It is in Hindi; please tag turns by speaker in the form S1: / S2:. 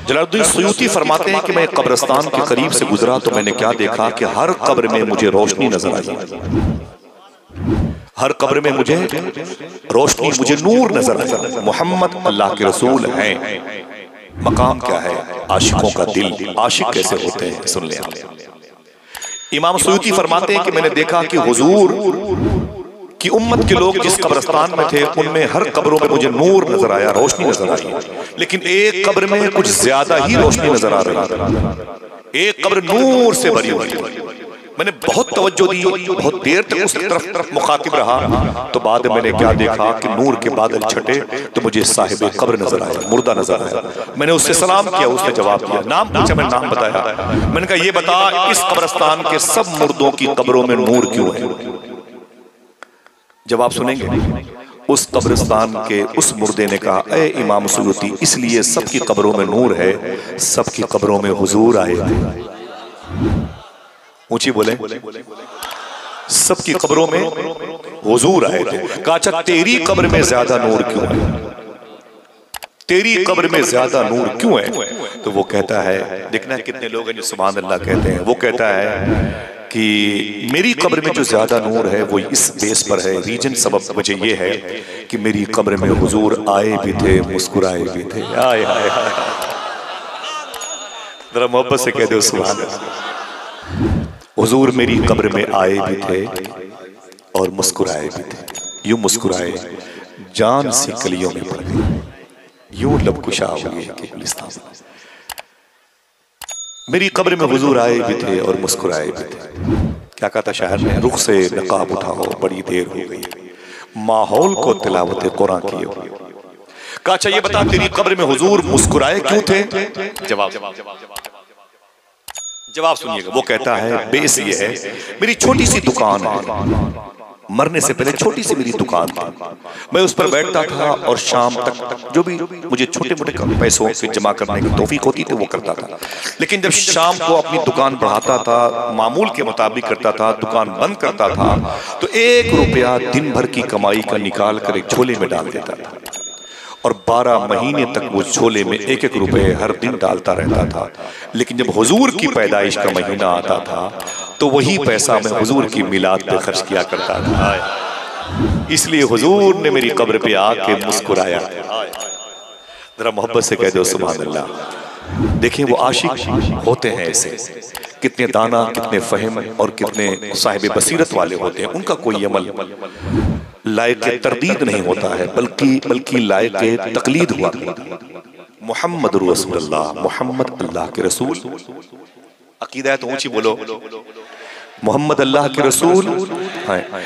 S1: जलालुद्दीन सुयूती फरमाते हैं कि मैं कब्रिस्तान के करीब से गुजरा तो मैंने क्या देखा कि हर कब्र में मुझे रोशनी नजर आई। हर कब्र में मुझे रोशनी, मुझे नूर नजर आया। मोहम्मद अल्लाह के रसूल हैं। मकाम क्या है? आशिकों का दिल। आशिक कैसे होते हैं सुन ले आप। इमाम सुयूती फरमाते हैं कि मैंने देखा कि हुजूर कि उम्मत के लोग जिस कब्रिस्तान में थे उनमें हर कब्रों में मुझे नूर नजर आया, रोशनी नजर आई, लेकिन एक कब्र में कुछ ज्यादा ही रोशनी नजर आ रही। एक कब्र नूर से भरी हुई। मैंने बहुत तवज्जो दी, बहुत देर तक उस तरफ मुखातिब रहा, तो बाद में मैंने क्या देखा कि नूर के बादल छटे तो मुझे साहिब कब्र नजर आया, मुर्दा नजर आया। मैंने उससे सलाम किया, उसने जवाब दिया, नाम पूछा, मैंने नाम बताया। मैंने कहा ये बता इस कब्रिस्तान के सब मुर्दों की कब्रों में नूर क्यों है? जवाब सुनेंगे। उस कब्रिस्तान के उस मुर्दे ने कहा, ए इमाम सुयूती, इसलिए सबकी कब्रों में नूर है, सबकी कब्रों में हुजूर आए थे। ऊंची बोले, सबकी कब्रों में हुजूर आए थे। कहा अच्छा तेरी कब्र में ज्यादा नूर क्यों है? तेरी कब्र में ज्यादा नूर क्यों है? तो वो कहता है, देखना कितने लोग हैं जो सुभान अल्लाह कहते हैं। वो कहता है कि मेरी कब्र में जो ज्यादा नूर है वो इस बेस पर है, रीजन सबब वजह ये है कि मेरी कब्र में हुजूर आए भी थे, मुस्कुराए भी थे। आए हाय हाय, जरा मोहब्बत से कह दो सुभान अल्लाह। हुजूर मेरी कब्र में आए भी थे और मुस्कुराए भी थे। यूं मुस्कुराए जान सी कलियों में पड़ गई, यूं लब कुशा हुए कि गुलिस्तान। मेरी कब्र में हुजूर आए भी थे और मुस्कुराए भी थे। क्या कहता शायर ने? रुख से नकाब उठाओ बड़ी देर हो गई, माहौल को तिलावत कुरान की हो। कहा अच्छा ये बता तेरी कब्र में हुजूर मुस्कुराए क्यों थे? जवाब सुनिएगा। वो कहता है बेस ये है, मेरी छोटी सी दुकान है, मरने से पहले छोटी सी मेरी दुकान थी, मैं उस पर बैठता था और शाम तक जो भी मुझे छोटे मोटे पैसों से जमा करने की तौफीक होती थी वो करता था। लेकिन जब शाम को अपनी दुकान बढ़ाता था, मामूल के मुताबिक करता था, दुकान बंद करता था, तो 1 रुपया दिन भर की कमाई का निकाल कर एक झोले में डाल देता था और 12 महीने तक वो झोले में 1-1 रुपए हर दिन डालता रहता था। लेकिन जब हुजूर की पैदाइश का महीना आता था तो वही पैसा मैं हुजूर की मिलाद पे खर्च किया करता था। इसलिए हुजूर ने मेरी कब्र पे आके मुस्कुराया। जरा मोहब्बत से कह दो सुभान अल्लाह। देखिए वो आशिक होते हैं ऐसे, कितने दाना, कितने फहम और कितने साहिब बसीरत वाले होते हैं। उनका कोई अमल लायक तरदीद नहीं होता है, बल्कि लायक तकलीद हुआ। मोहम्मद रसूलुल्लाह, मोहम्मद अल्लाह के रसूल। अकीदा है तो ऊंची बोलो, मोहम्मद अल्लाह के रसूल हैं।